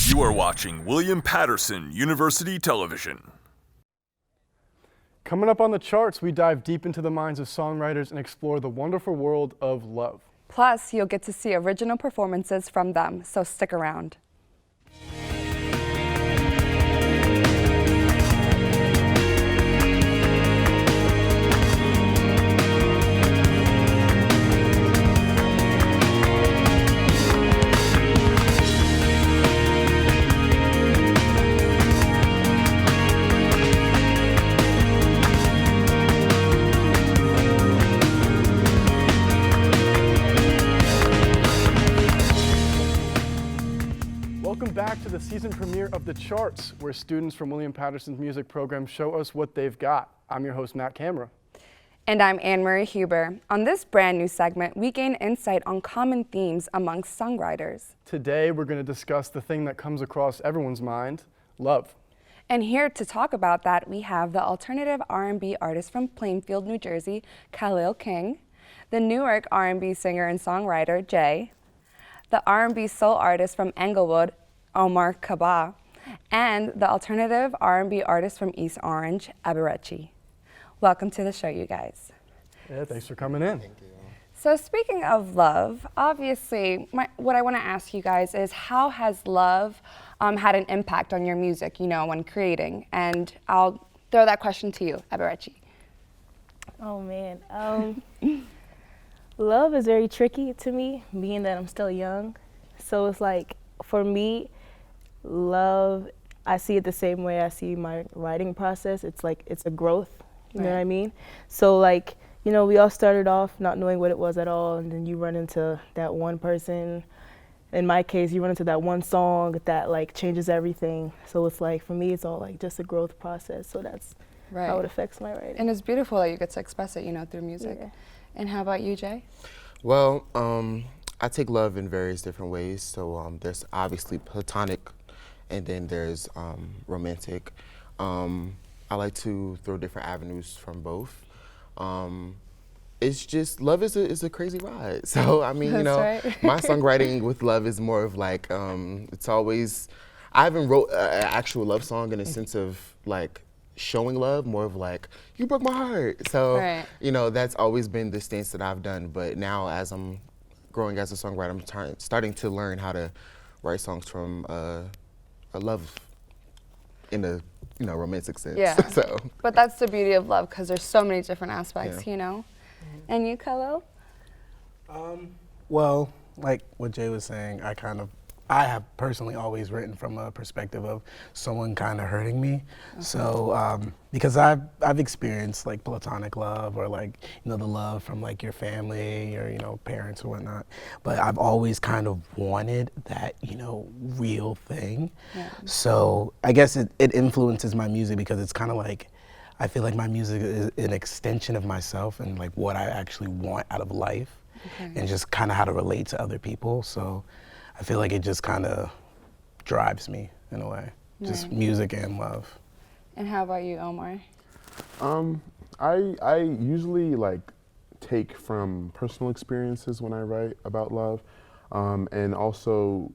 You are watching William Patterson University Television. Coming up on the charts, we dive deep into the minds of songwriters and explore the wonderful world of love. Plus, you'll get to see original performances from them, so stick around. Back to the season premiere of The Charts, where students from William Patterson's music program show us what they've got. I'm your host, Matt Camera. And I'm Annemarie Huber. On this brand new segment, we gain insight on common themes amongst songwriters. Today, we're going to discuss the thing that comes across everyone's mind, love. And here to talk about that, we have the alternative R&B artist from Plainfield, New Jersey, Khalil King, the Newark R&B singer and songwriter, Jay, the R&B soul artist from Englewood, Omarr Kaba, and the alternative R&B artist from East Orange, Eberechi. Welcome to the show, you guys. Yeah, thanks for coming in. Thank you. So speaking of love, obviously, what I want to ask you guys is how has love had an impact on your music, you know, when creating? And I'll throw that question to you, Eberechi. Oh man, love is very tricky to me, being that I'm still young. So it's like, for me, love, I see it the same way I see my writing process. It's like, it's a growth, you know what I mean? So like, you know, we all started off not knowing what it was at all, and then you run into that one person. In my case, you run into that one song that like changes everything. So it's like, for me, it's all like just a growth process. So that's how it affects my writing. And it's beautiful that you get to express it, you know, through music. Yeah. And how about you, Jay? Well, I take love in various different ways. So there's obviously platonic, and then there's romantic. I like to throw different avenues from both. It's just, love is a crazy ride. So I mean, you know, my songwriting with love is more of like, it's always, I haven't wrote an actual love song in a sense of like showing love, more of like, you broke my heart. So, you know, that's always been the stance that I've done. But now as I'm growing as a songwriter, I'm starting to learn how to write songs from a love in a, you know, romantic sense. Yeah. So. But that's the beauty of love, because there's so many different aspects, you know? And you, Khalil? Well, like what Jay was saying, I have personally always written from a perspective of someone kind of hurting me. Okay. So, because I've experienced like platonic love, or like, you know, the love from like your family or, you know, parents or whatnot. But I've always kind of wanted that, you know, real thing. Yeah. So I guess it influences my music, because it's kind of like, I feel like my music is an extension of myself and like what I actually want out of life, and just kind of how to relate to other people. So I feel like it just kind of drives me in a way, just music and love. And how about you, Omarr? I usually like take from personal experiences when I write about love, and also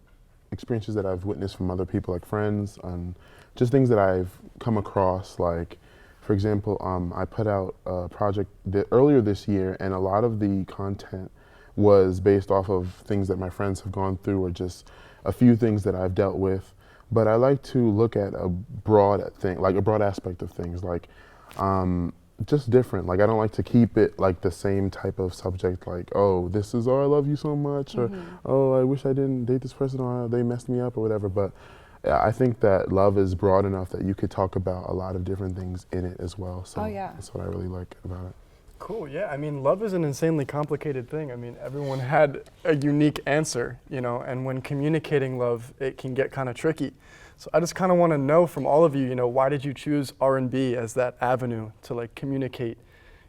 experiences that I've witnessed from other people, like friends, and just things that I've come across. Like, for example, I put out a project earlier this year, and a lot of the content was based off of things that my friends have gone through, or just a few things that I've dealt with. But I like to look at a broad thing, like a broad aspect of things, like just different. Like, I don't like to keep it like the same type of subject, like, oh, this is, oh, I love you so much, or oh, I wish I didn't date this person, or they messed me up, or whatever. But I think that love is broad enough that you could talk about a lot of different things in it as well. So that's what I really like about it. Cool, yeah. I mean, love is an insanely complicated thing. I mean, everyone had a unique answer, you know, and when communicating love, it can get kind of tricky. So I just kind of want to know from all of you, you know, why did you choose R&B as that avenue to like communicate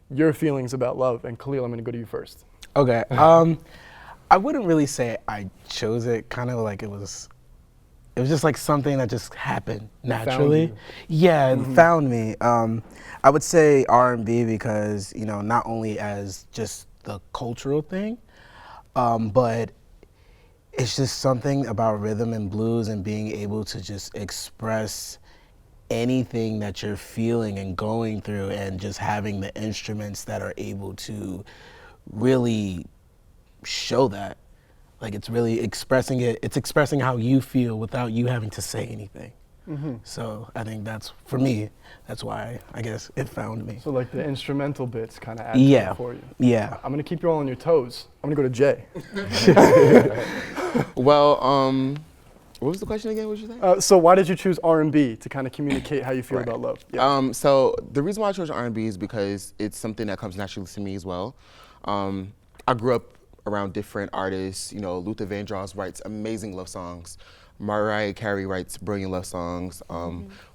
your feelings about love? And Khalil, I'm going to go to you first. Okay. I wouldn't really say I chose it. Kind of like it was just like something that just happened naturally. Yeah, it found me. I would say R&B because, you know, not only as just the cultural thing, but it's just something about rhythm and blues and being able to just express anything that you're feeling and going through, and just having the instruments that are able to really show that. Like, it's really expressing it. It's expressing how you feel without you having to say anything. Mm-hmm. So I think that's, for me, that's why I guess it found me. So like the instrumental bits kind of add to it for you. Yeah. I'm gonna keep you all on your toes. I'm gonna go to Jay. Well, what was the question again? What did you say? So why did you choose R&B to kind of communicate how you feel about love? Yeah. So the reason why I chose R&B is because it's something that comes naturally to me as well. I grew up around different artists. You know, Luther Vandross writes amazing love songs. Mariah Carey writes brilliant love songs.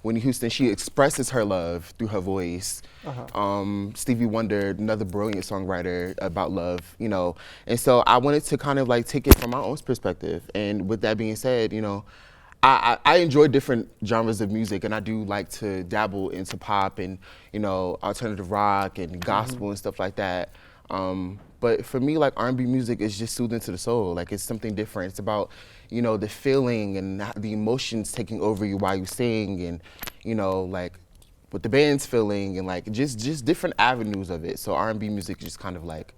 Whitney Houston, she expresses her love through her voice. Stevie Wonder, another brilliant songwriter about love, you know. And so I wanted to kind of like take it from my own perspective. And with that being said, you know, I enjoy different genres of music, and I do like to dabble into pop and, you know, alternative rock and gospel and stuff like that. But for me, like, R&B music is just soothing to the soul. Like, it's something different. It's about, you know, the feeling and the emotions taking over you while you sing, and, you know, like what the band's feeling, and like just different avenues of it. So R&B music just kind of like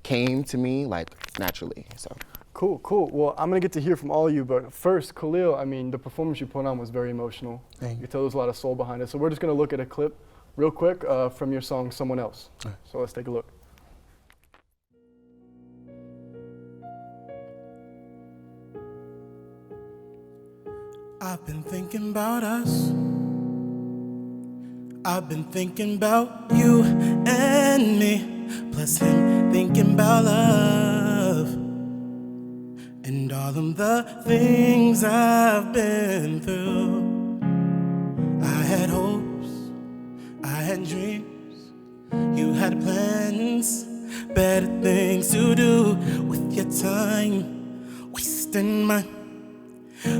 came to me like naturally. So. Cool, cool. Well, I'm gonna get to hear from all of you, but first, Khalil, I mean, the performance you put on was very emotional. Thank you. You tell there's a lot of soul behind it. So we're just gonna look at a clip real quick from your song, Someone Else. So let's take a look. I've been thinking about us. I've been thinking about you and me, plus him thinking about love, and all of the things I've been through. I had hopes, I had dreams, you had plans, better things to do with your time, wasting mine.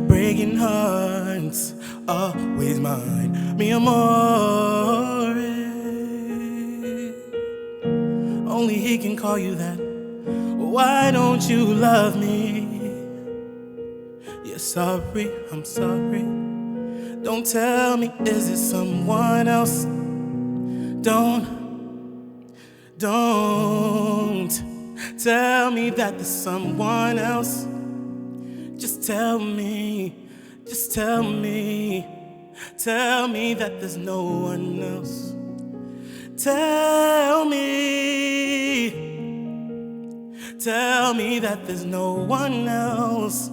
Breaking hearts, always mine, mi amore. Only he can call you that. Why don't you love me? You're sorry, I'm sorry. Don't tell me, is it someone else? Don't tell me that there's someone else. Just tell me that there's no one else. Tell me that there's no one else.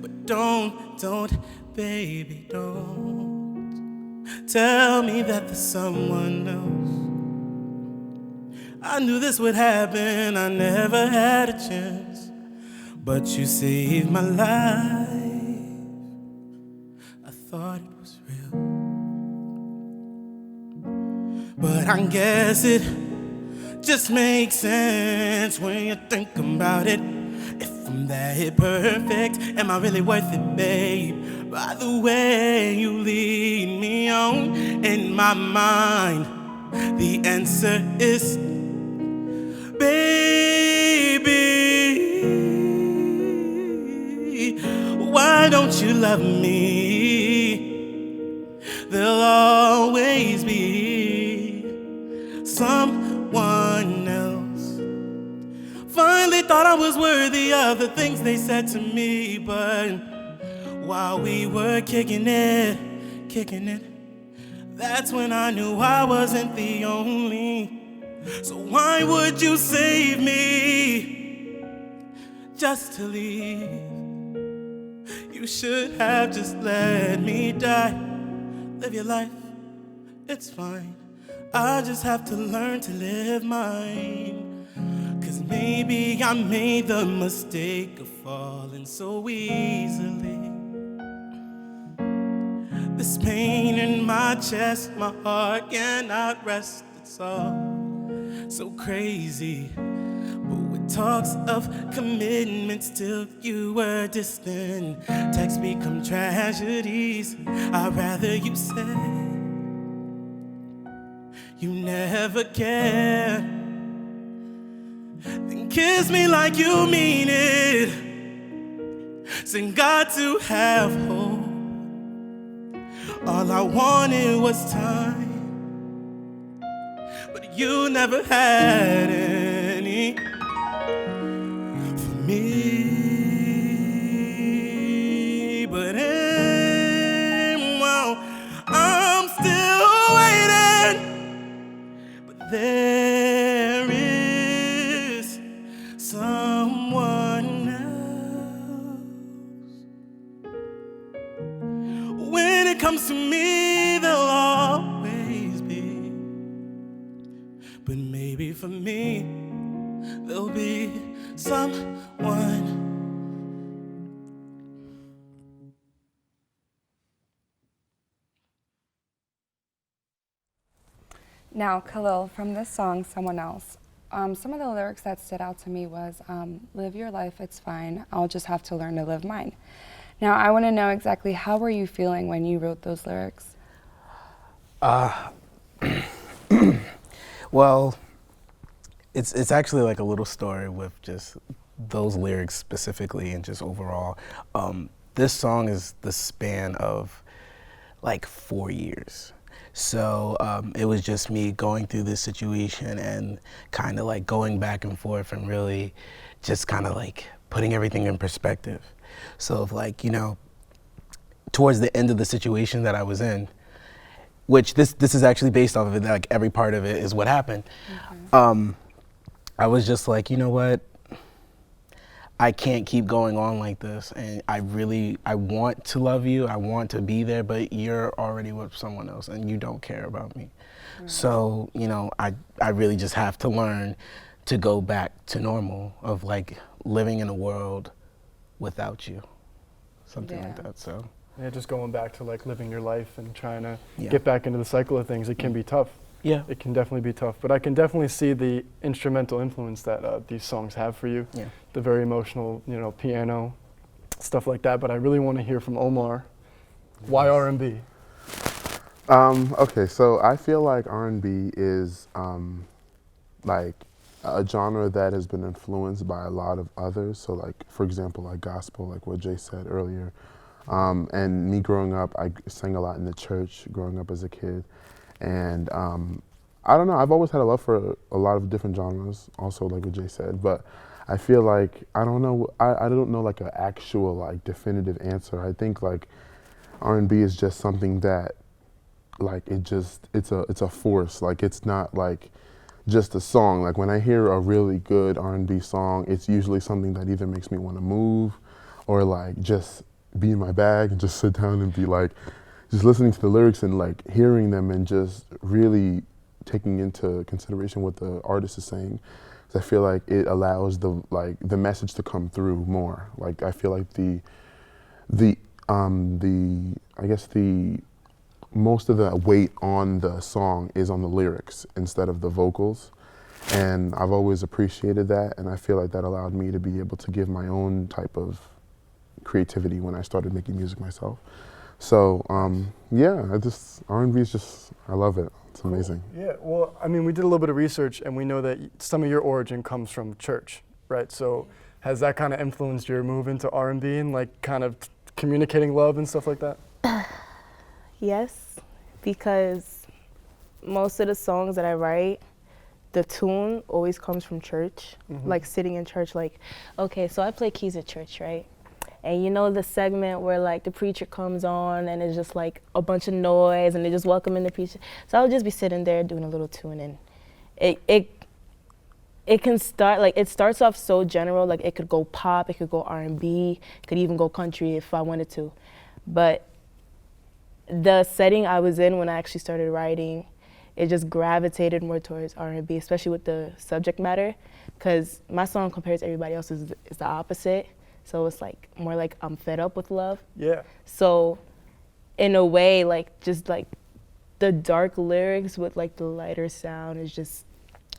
But don't, baby, don't tell me that there's someone else. I knew this would happen, I never had a chance. But you saved my life. I thought it was real, but I guess it just makes sense when you think about it. If I'm that perfect, am I really worth it, babe? By the way you lead me on, in my mind, the answer is, baby. Why don't you love me? There'll always be someone else. Finally thought I was worthy of the things they said to me, but while we were kicking it, that's when I knew I wasn't the only. So why would you save me just to leave? You should have just let me die. Live your life, it's fine. I just have to learn to live mine. 'Cause maybe I made the mistake of falling so easily. This pain in my chest, my heart cannot rest. It's all so crazy. Talks of commitment, still you were distant. Texts become tragedies. I'd rather you say you never care than kiss me like you mean it. Sing God to have hope. All I wanted was time, but you never had any for me. But well, I'm still waiting. But there is someone else. When it comes to me, they'll always be. But maybe for me, there'll be someone. Now, Khalil, from this song, Someone Else, some of the lyrics that stood out to me was, live your life, it's fine, I'll just have to learn to live mine. Now, I want to know exactly how were you feeling when you wrote those lyrics? Well, it's actually like a little story with just those lyrics specifically and just overall. This song is the span of like 4 years. So it was just me going through this situation and kind of like going back and forth and really just kind of like putting everything in perspective. So if like, you know, towards the end of the situation that I was in, which this is actually based off of it, like every part of it is what happened. Mm-hmm. I was just like, you know what? I can't keep going on like this, and I want to love you, I want to be there, but you're already with someone else and you don't care about me. Mm-hmm. So, you know, I really just have to learn to go back to normal of like living in a world without you, something like that, so. Yeah, just going back to like living your life and trying to get back into the cycle of things, it can be tough. Yeah. It can definitely be tough, but I can definitely see the instrumental influence that these songs have for you. Yeah. The very emotional, you know, piano, stuff like that, but I really want to hear from Omarr. Why R&B? Okay, so I feel like R&B is like a genre that has been influenced by a lot of others. So like, for example, like gospel, like what Jay said earlier. And me growing up, I sang a lot in the church growing up as a kid. And I don't know, I've always had a love for a lot of different genres, also like what Jay said, but I feel like, I don't know like an actual like definitive answer. I think like R&B is just something that like it's a force, like it's not like just a song. Like when I hear a really good R&B song, it's usually something that either makes me want to move or like just be in my bag and just sit down and be like, just listening to the lyrics and like hearing them and just really taking into consideration what the artist is saying. So I feel like it allows the message to come through more. Like I feel like the most of the weight on the song is on the lyrics instead of the vocals. And I've always appreciated that, and I feel like that allowed me to be able to give my own type of creativity when I started making music myself. So yeah, R&B is just, I love it. It's amazing. Yeah, well, I mean, we did a little bit of research and we know that some of your origin comes from church, right? So has that kind of influenced your move into R&B and like kind of communicating love and stuff like that? Yes, because most of the songs that I write, the tune always comes from church, like sitting in church, like, okay, so I play keys at church, right? And you know the segment where like the preacher comes on and it's just like a bunch of noise and they just welcome in the preacher. So I'll just be sitting there doing a little tuning. It can start, like it starts off so general, like it could go pop, it could go R&B, it could even go country if I wanted to. But the setting I was in when I actually started writing, it just gravitated more towards R&B, especially with the subject matter, because my song compared to everybody else's is the opposite. So it's like more like I'm fed up with love. Yeah. So in a way, like just like the dark lyrics with like the lighter sound is just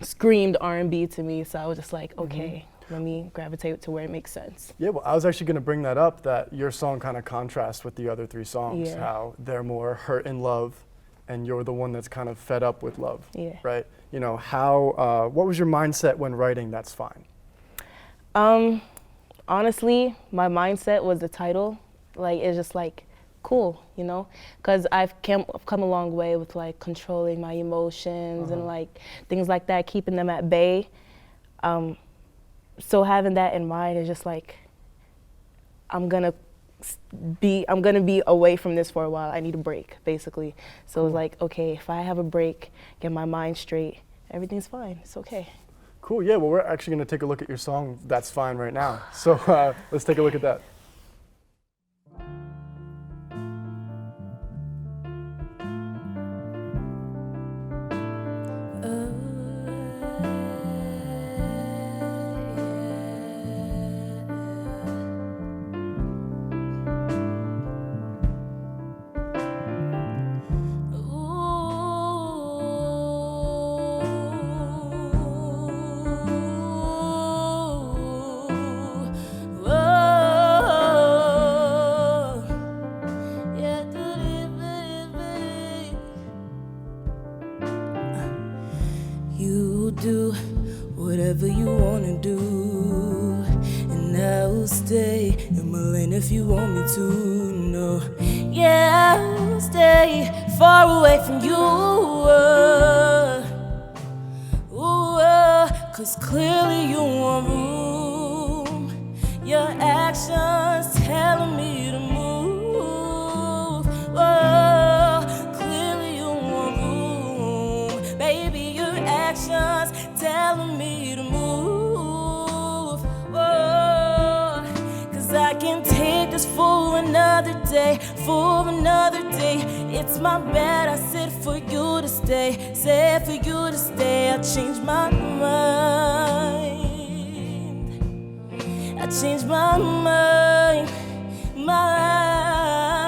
screamed R&B to me. So I was just like, okay, let me gravitate to where it makes sense. Yeah, well, I was actually gonna bring that up, that your song kind of contrasts with the other three songs, how they're more hurt in love and you're the one that's kind of fed up with love, right? You know, what was your mindset when writing That's Fine? honestly, my mindset was the title. Like, it's just like, cool, you know? Because I've come a long way with like controlling my emotions and like things like that, keeping them at bay. So having that in mind is just like, I'm gonna be away from this for a while. I need a break, basically. So it's like, okay, if I have a break, get my mind straight, everything's fine. It's okay. Cool, yeah, well, we're actually going to take a look at your song, That's Fine, right now. So let's take a look at that. Do whatever you wanna do, and I will stay in my lane if you want me to. No, yeah, I will stay far away from you. Cause clearly you want room. Your actions telling me to move. Clearly you want room, baby. Your actions telling me to move. Cause I can take this for another day, for another day. It's my bad, I said for you to stay, said for you to stay. I changed my mind, I changed my mind,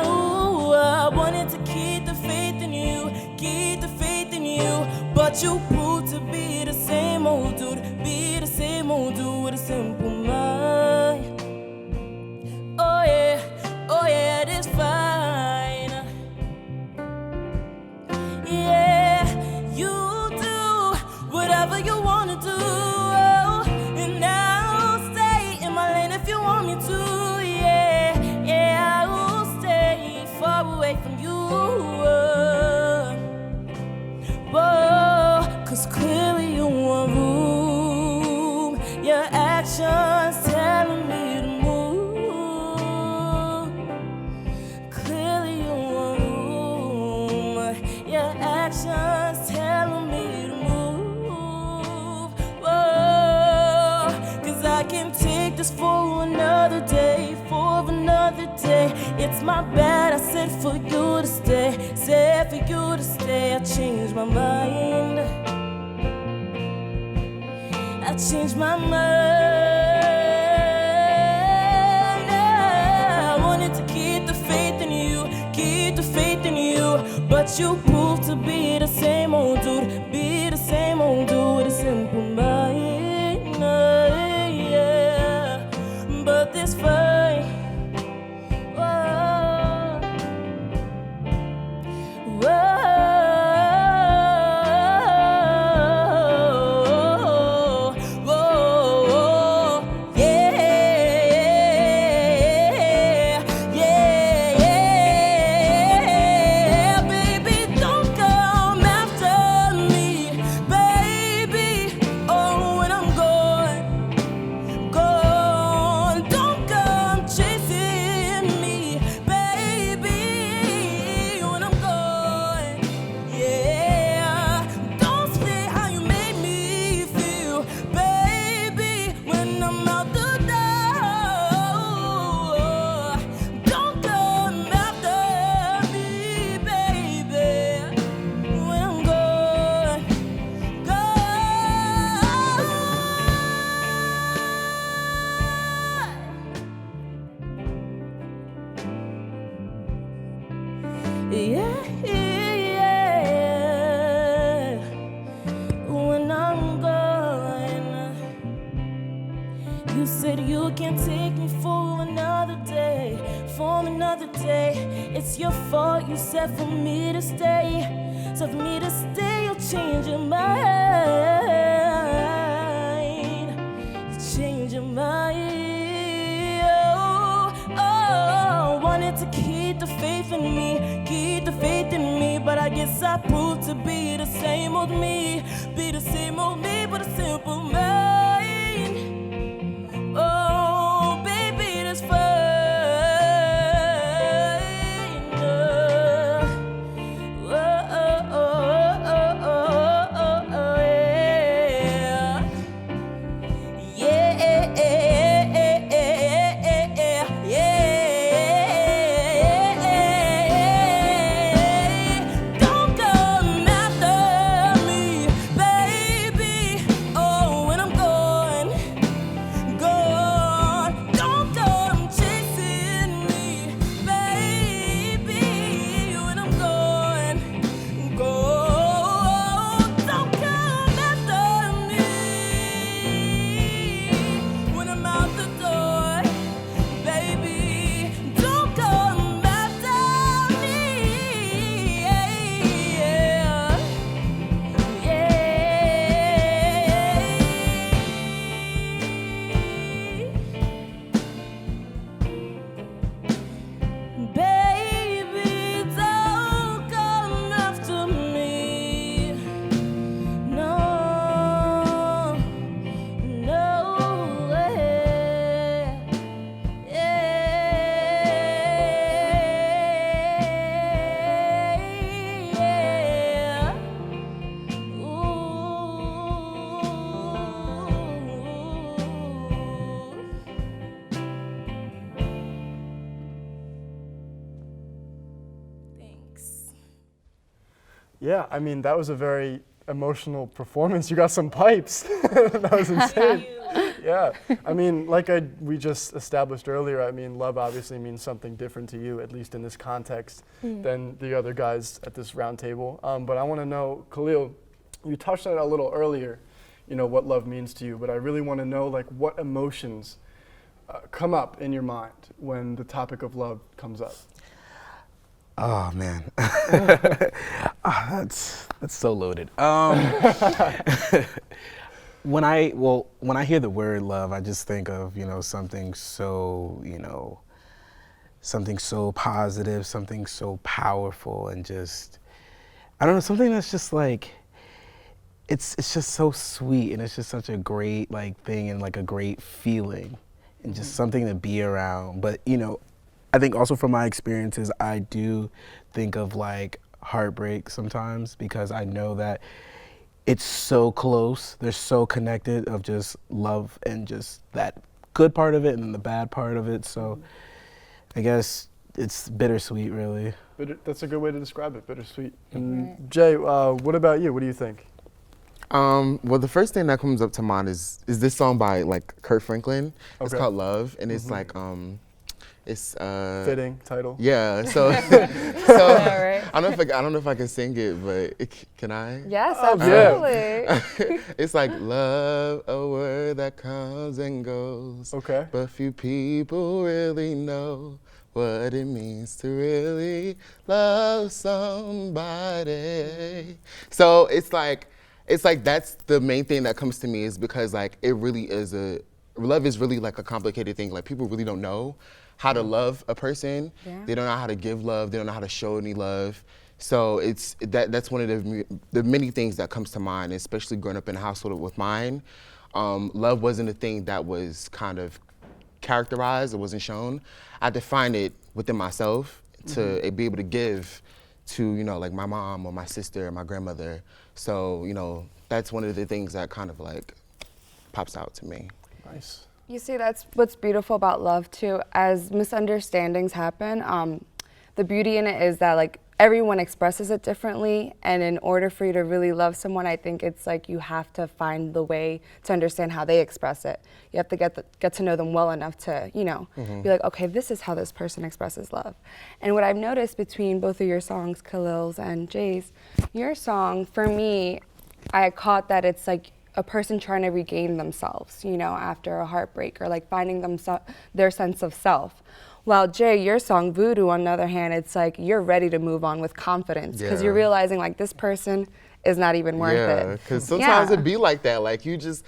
Ooh, I wanted to keep the faith in you, keep the faith in you. But you proved to be the same old dude, be the same old dude with a simple mind. Oh yeah, it is fine. Yeah, you do whatever you wanna do, and I'll stay in my lane if you want me to. Yeah, I will stay far away from you. Cause clearly you want room. Your actions telling me to move. Clearly you want room. Your actions telling me to move. Cause I can take this for another day, for another day. It's my bad, I said for you to stay, said for you to stay. I changed my mind, I changed my mind. I wanted to keep the faith in you, keep the faith in you. But you proved to be the same old dude, be the same old dude with a simple mind. Yeah, but this fine. When I'm gone, you said you can't take me for another day, for another day. It's your fault, you said for me to stay. So for me to stay, you'll change your mind. You change your mind. guess I proved to be the same old me. Be the same old me, but a simple mind. Oh, baby, that's fine. Yeah, I mean, that was a very emotional performance. You got some pipes. That was insane. Yeah, I mean, like we just established earlier, I mean, love obviously means something different to you, at least in this context, than the other guys at this round table. But I want to know, Khalil, you touched on it a little earlier, you know, what love means to you, but I really want to know, like, what emotions come up in your mind when the topic of love comes up? Oh man, that's so loaded. When I hear the word love, I just think of, you know, something so positive, something so powerful, and just, I don't know, something that's just like, it's just so sweet, and it's just such a great like thing, and like a great feeling, and just something to be around. But you know, I think also from my experiences, I do think of like heartbreak sometimes, because I know that it's so close, they're so connected, of just love and just that good part of it and then the bad part of it. So I guess it's bittersweet, really. That's a good way to describe it, bittersweet. And Jay, what about you? What do you think? Well, the first thing that comes up to mind is this song by like Kirk Franklin. Okay. It's called Love, and it's like it's fitting title. Yeah. So Yeah, right. I don't know if I can sing it, but can I? Yes, Oh, absolutely. It's like love, a word that comes and goes. Okay. But few people really know what it means to really love somebody. So it's like that's the main thing that comes to me, is because like it really is love is really like a complicated thing. Like people really don't know how to love a person. Yeah. They don't know how to give love. They don't know how to show any love. So that's one of the many things that comes to mind, especially growing up in a household with mine. Love wasn't a thing that was kind of characterized. It wasn't shown. I had to find it within myself to be able to give to, you know, like my mom or my sister or my grandmother. So, you know, that's one of the things that kind of like pops out to me. Nice. You see, that's what's beautiful about love too. As misunderstandings happen, the beauty in it is that like everyone expresses it differently, and in order for you to really love someone, I think it's like you have to find the way to understand how they express it. You have to get to know them well enough to, you know, be like, okay, this is how this person expresses love. And what I've noticed between both of your songs, Khalil's and Jay's, your song, for me, I caught that it's like a person trying to regain themselves, you know, after a heartbreak, or like finding their sense of self. While Jay, your song VOODOO, on the other hand, it's like you're ready to move on with confidence, because you're realizing like this person is not even worth it. Yeah, because sometimes it be like that. Like you just,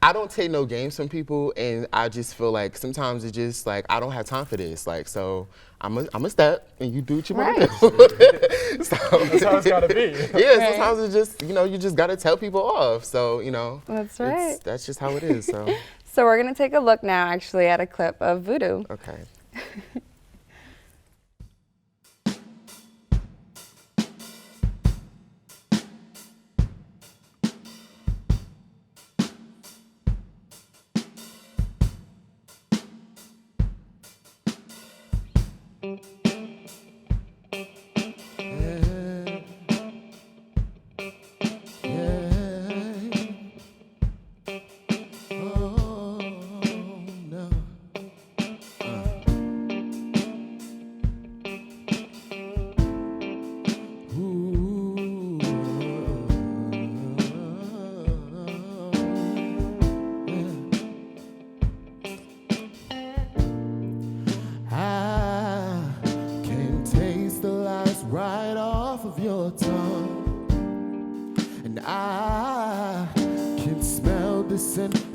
I don't take no games from people, and I just feel like sometimes it's just like I don't have time for this. Like, so I'm a step, and you do what you want to do. So, that's how it's gotta be. Yeah, sometimes it's just you just gotta tell people off. So that's right. That's just how it is. So. So we're gonna take a look now, actually, at a clip of VOODOO. Okay.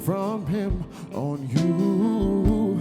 From him on you.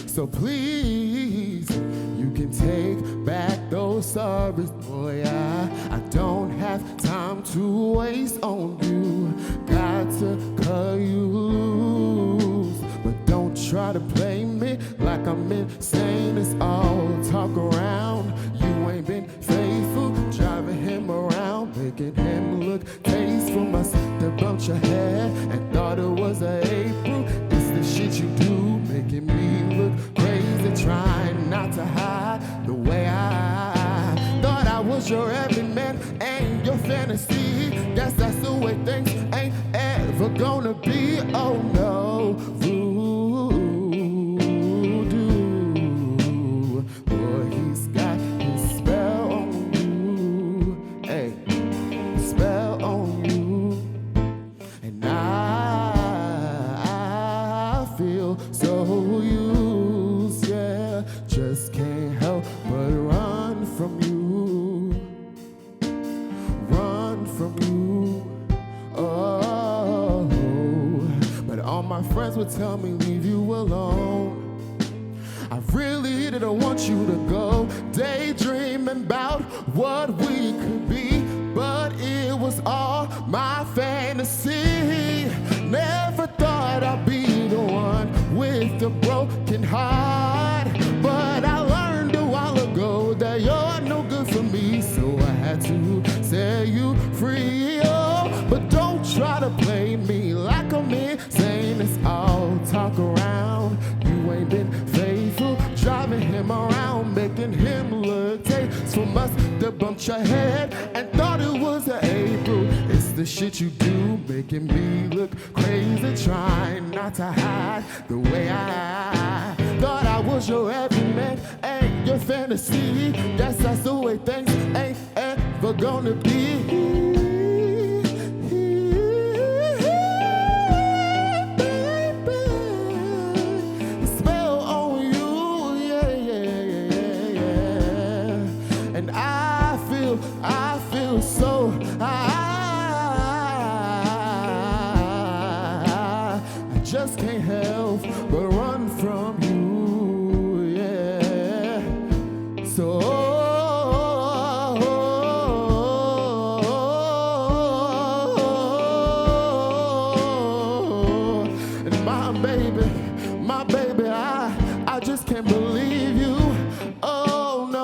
So please, you can take back those sorries, boy. I don't have time to waste on you. Got to cut you loose, but don't try to play me like I'm insane. It's all talk around. You ain't been faithful, driving him around, making him look tasteful. Must have bumped your head and thought it was April. It's the shit you do, making me look crazy, trying not to hide the way I thought I was your everyman and your fantasy. Guess that's the way things ain't ever gonna be. Oh no, voodoo, boy, he's got his spell on you. Hey, spell on you. And I feel so used, yeah. Just can't help but run from you. Run from you. Oh, but all my friends would tell me leave you alone. I really didn't want you to go, daydreaming about what we could be, but it was all my fantasy. Never thought I'd be the one with a broken heart, but I learned a while ago that you're no good for me, so I had to set you free. Oh, but don't try to play me like I'm insane. It's all talk around. You ain't been faithful, driving him around, making him look tasteful. Must have bumped your head and thought it was an April. It's the shit you do, making me look crazy, trying not to hide the way I thought I was your everyman and your fantasy. Guess that's the way things ain't ever gonna be. I feel so I just can't help but run from you, yeah. So and my baby, I just can't believe you. Oh no.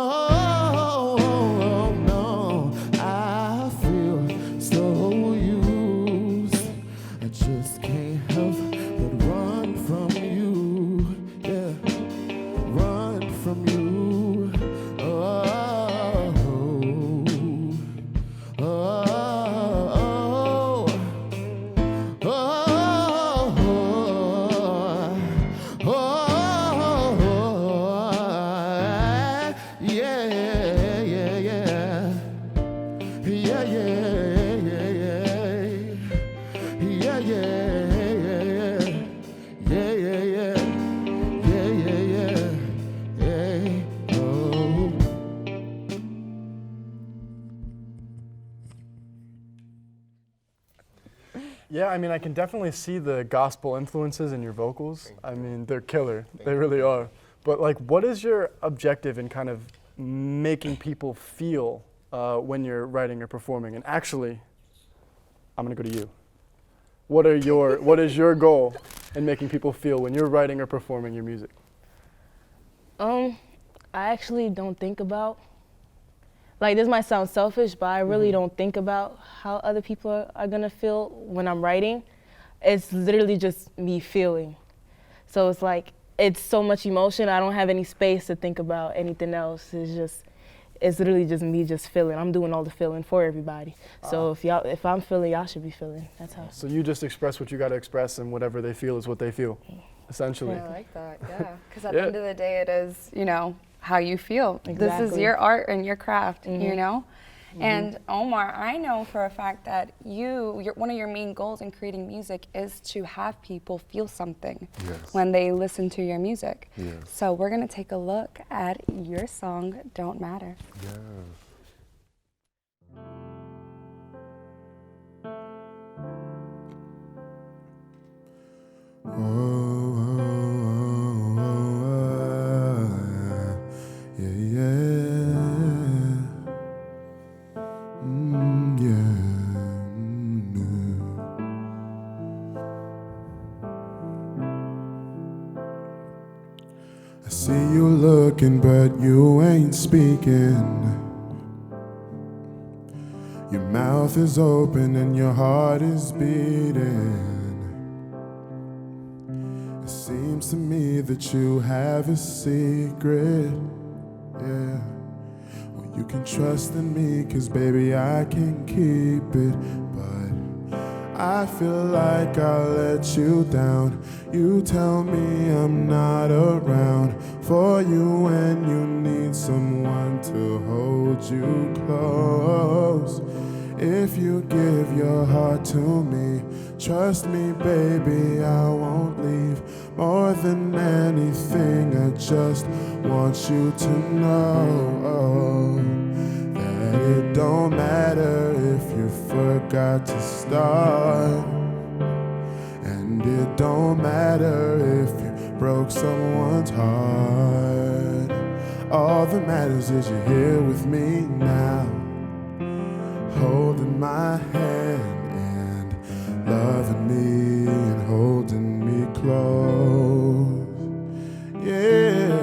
Yeah, I mean, I can definitely see the gospel influences in your vocals. I mean, they're killer. They really are. But like, what is your objective in kind of making people feel when you're writing or performing? And actually, I'm gonna go to you. What is your goal in making people feel when you're writing or performing your music? I actually don't think about, like, this might sound selfish, but I really don't think about how other people are gonna feel when I'm writing. It's literally just me feeling. So it's like, it's so much emotion, I don't have any space to think about anything else. It's literally just me just feeling. I'm doing all the feeling for everybody. So if I'm feeling, y'all should be feeling. That's how. So you just express what you gotta express, and whatever they feel is what they feel, essentially. I like that, yeah. Because at the end of the day, it is, how you feel. Exactly. This is your art and your craft, And Omarr, I know for a fact that one of your main goals in creating music is to have people feel something when they listen to your music. Yes. So we're gonna take a look at your song, Don't Matter. Yes. See you looking, but you ain't speaking. Your mouth is open and your heart is beating. It seems to me that you have a secret, yeah. Well, you can trust in me, 'cause baby, I can keep it. But I feel like I let you down. You tell me I'm not around for you when you need someone to hold you close. If you give your heart to me, trust me, baby, I won't leave. More than anything, I just want you to know that it don't matter if you forgot to start. And it don't matter if you broke someone's heart. All that matters is you're here with me now, holding my hand and loving me and holding me close. Yeah.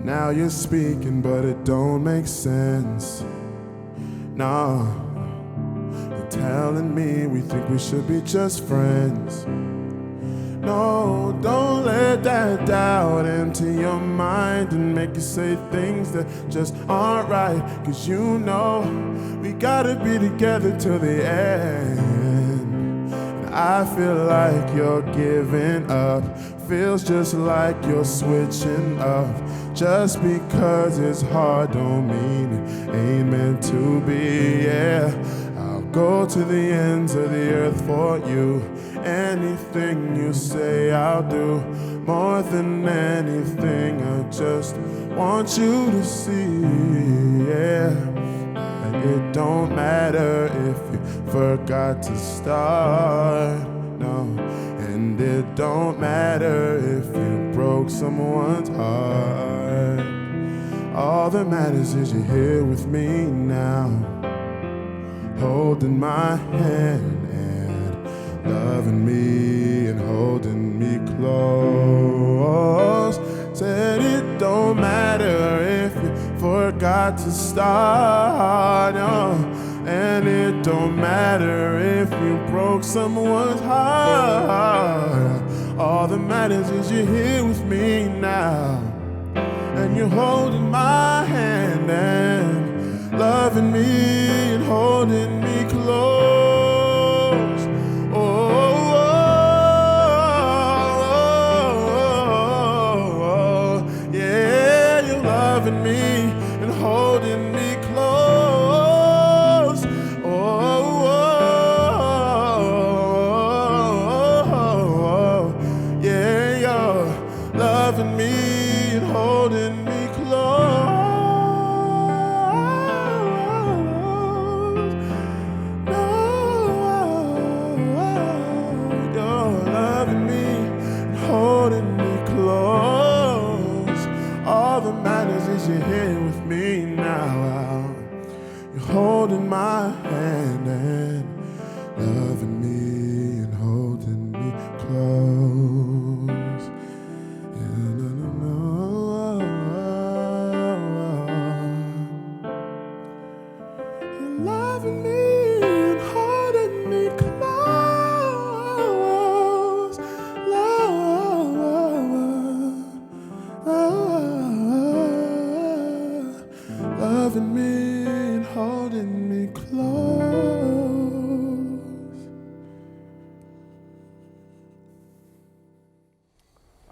Now you're speaking, but it don't make sense. Nah, you're telling me we think we should be just friends. No, don't let that doubt enter your mind and make you say things that just aren't right. 'Cause you know we gotta be together till the end. And I feel like you're giving up. Feels just like you're switching up. Just because it's hard don't mean it ain't meant to be, yeah. I'll go to the ends of the earth for you. Anything you say I'll do. More than anything, I just want you to see, yeah. And it don't matter if you forgot to start, no. And it don't matter if you broke someone's heart. All that matters is you're here with me now, holding my hand and loving me and holding me close. Said it don't matter if you forgot to start, no. And it don't matter if you broke someone's heart. All that matters is you're here with me now, and you're holding my hand and loving me and holding me close. Oh, oh, oh, oh, yeah.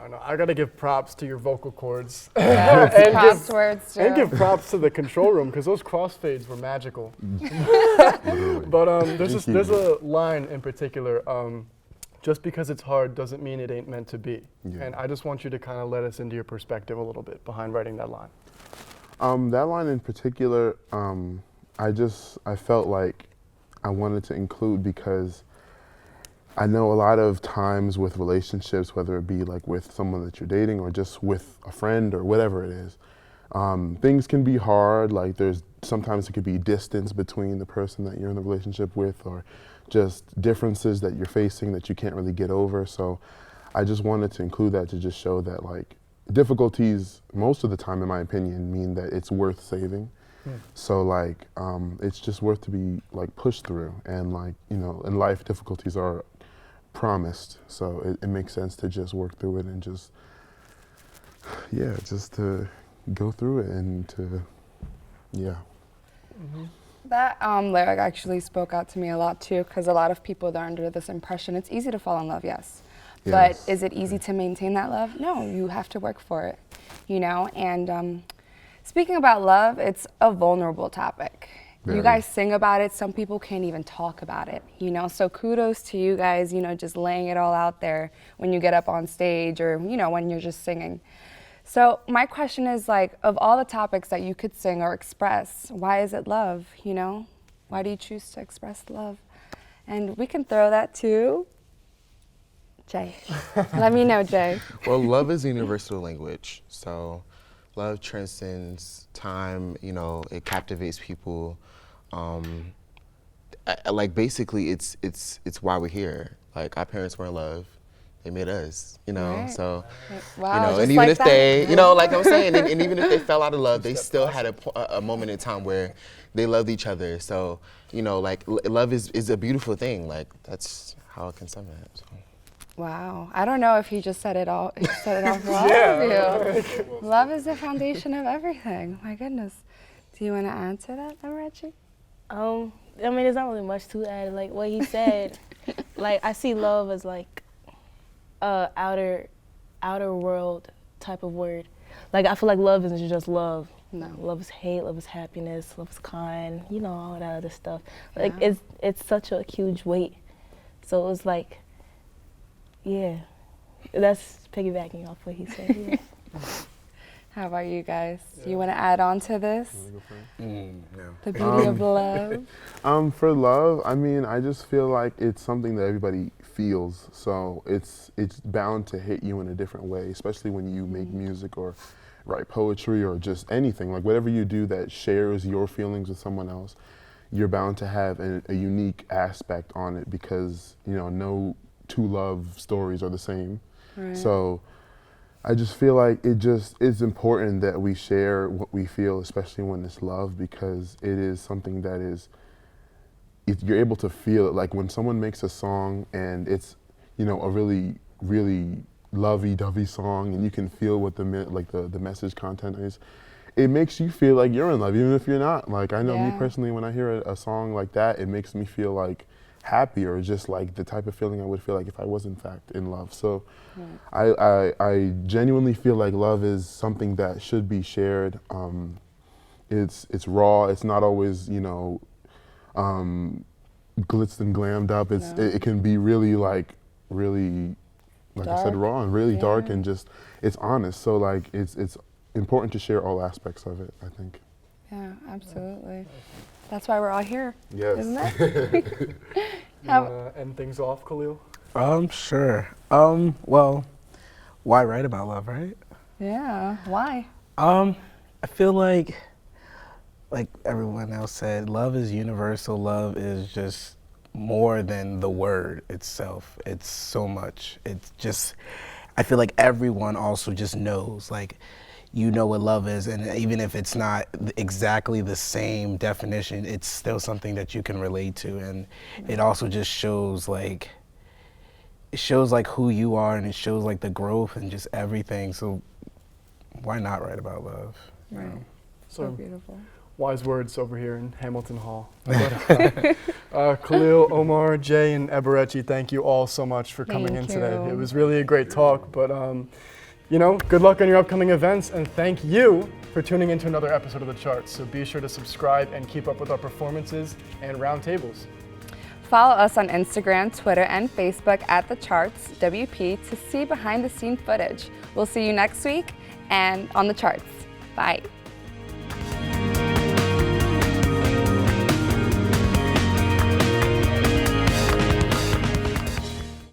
I know. I gotta give props to your vocal cords. Yeah, and props words too. And give props to the control room because those crossfades were magical. But there's a line in particular. Just because it's hard doesn't mean it ain't meant to be. Yeah. And I just want you to kind of let us into your perspective a little bit behind writing that line. That line in particular, I felt like I wanted to include because I know a lot of times with relationships, whether it be like with someone that you're dating or just with a friend or whatever it is, things can be hard. Like sometimes it could be distance between the person that you're in the relationship with, or just differences that you're facing that you can't really get over. So I just wanted to include that to just show that like difficulties most of the time, in my opinion, mean that it's worth saving. So like it's just worth to be like pushed through, and like, you know, in life difficulties are promised, so it makes sense to just work through it and just to go through it and to That lyric actually spoke out to me a lot too, because a lot of people are under this impression it's easy to fall in love, yes. But is it easy to maintain that love? No, you have to work for it, you know? And speaking about love, it's a vulnerable topic. Very. You guys sing about it, some people can't even talk about it, you know? So kudos to you guys, you know, just laying it all out there when you get up on stage or, you know, when you're just singing. So my question is, like, of all the topics that you could sing or express, why is it love, you know? Why do you choose to express love? And we can throw that to Jay. Let me know, Jay. Well, love is a universal language. So love transcends time, you know, it captivates people. Like basically it's why we're here. Like our parents were in love. They made us, you know, Right. So, Wow, you know, just and even like if that. they, you know, like I'm saying, and even if they fell out of love, they still had a moment in time where they loved each other. So, you know, like love is a beautiful thing. Like that's how I can sum it. So. Wow, I don't know if he just said it all. He said it all for all of you. Love is the foundation of everything. My goodness. Do you want to add to that, Eberechi? I mean, there's not really much to add. Like what he said, like I see love as like outer world type of word. Like I feel like love isn't just love. No. Love is hate, love is happiness, love is kind, you know, all that other stuff. Like it's such a huge weight. So it was like, yeah, that's piggybacking off what he said. Yeah. How about you guys? You want to add on to this? No. The beauty of love? For love, I mean, I just feel like it's something that everybody feels, so it's bound to hit you in a different way, especially when you make music or write poetry or just anything. Like whatever you do that shares your feelings with someone else, you're bound to have a unique aspect on it because, you know, no two love stories are the same. Right. So I just feel like it's important that we share what we feel, especially when it's love, because it is something that is, you're able to feel it. Like when someone makes a song and it's, you know, a really, really lovey-dovey song and you can feel what the message content is, it makes you feel like you're in love, even if you're not. Like I know me personally, when I hear a song like that, it makes me feel like happy, or just like the type of feeling I would feel like if I was in fact in love. So I genuinely feel like love is something that should be shared. It's raw. It's not always, you know, glitzed and glammed up. It can be really like dark. I said, raw and really dark, and just it's honest. So like it's important to share all aspects of it, I think. Yeah, absolutely. That's why we're all here, yes. isn't it? You want to end things off, Khalil? Sure. Well, why write about love, right? Yeah, why? I feel like everyone else said, love is universal. Love is just more than the word itself. It's so much. It's just, I feel like everyone also just knows, like, you know what love is, and even if it's not exactly the same definition, it's still something that you can relate to, and it also just shows like who you are, and it shows like the growth and just everything. So why not write about love? Right. So beautiful. Wise words over here in Hamilton Hall. But, Khalil, Omarr, Jay, and Eberechi, thank you all so much for coming in today. It was really a great talk, but you know, good luck on your upcoming events, and thank you for tuning into another episode of The Charts. So be sure to subscribe and keep up with our performances and roundtables. Follow us on Instagram, Twitter, and Facebook at The Charts WP to see behind the scene footage. We'll see you next week and on The Charts. Bye.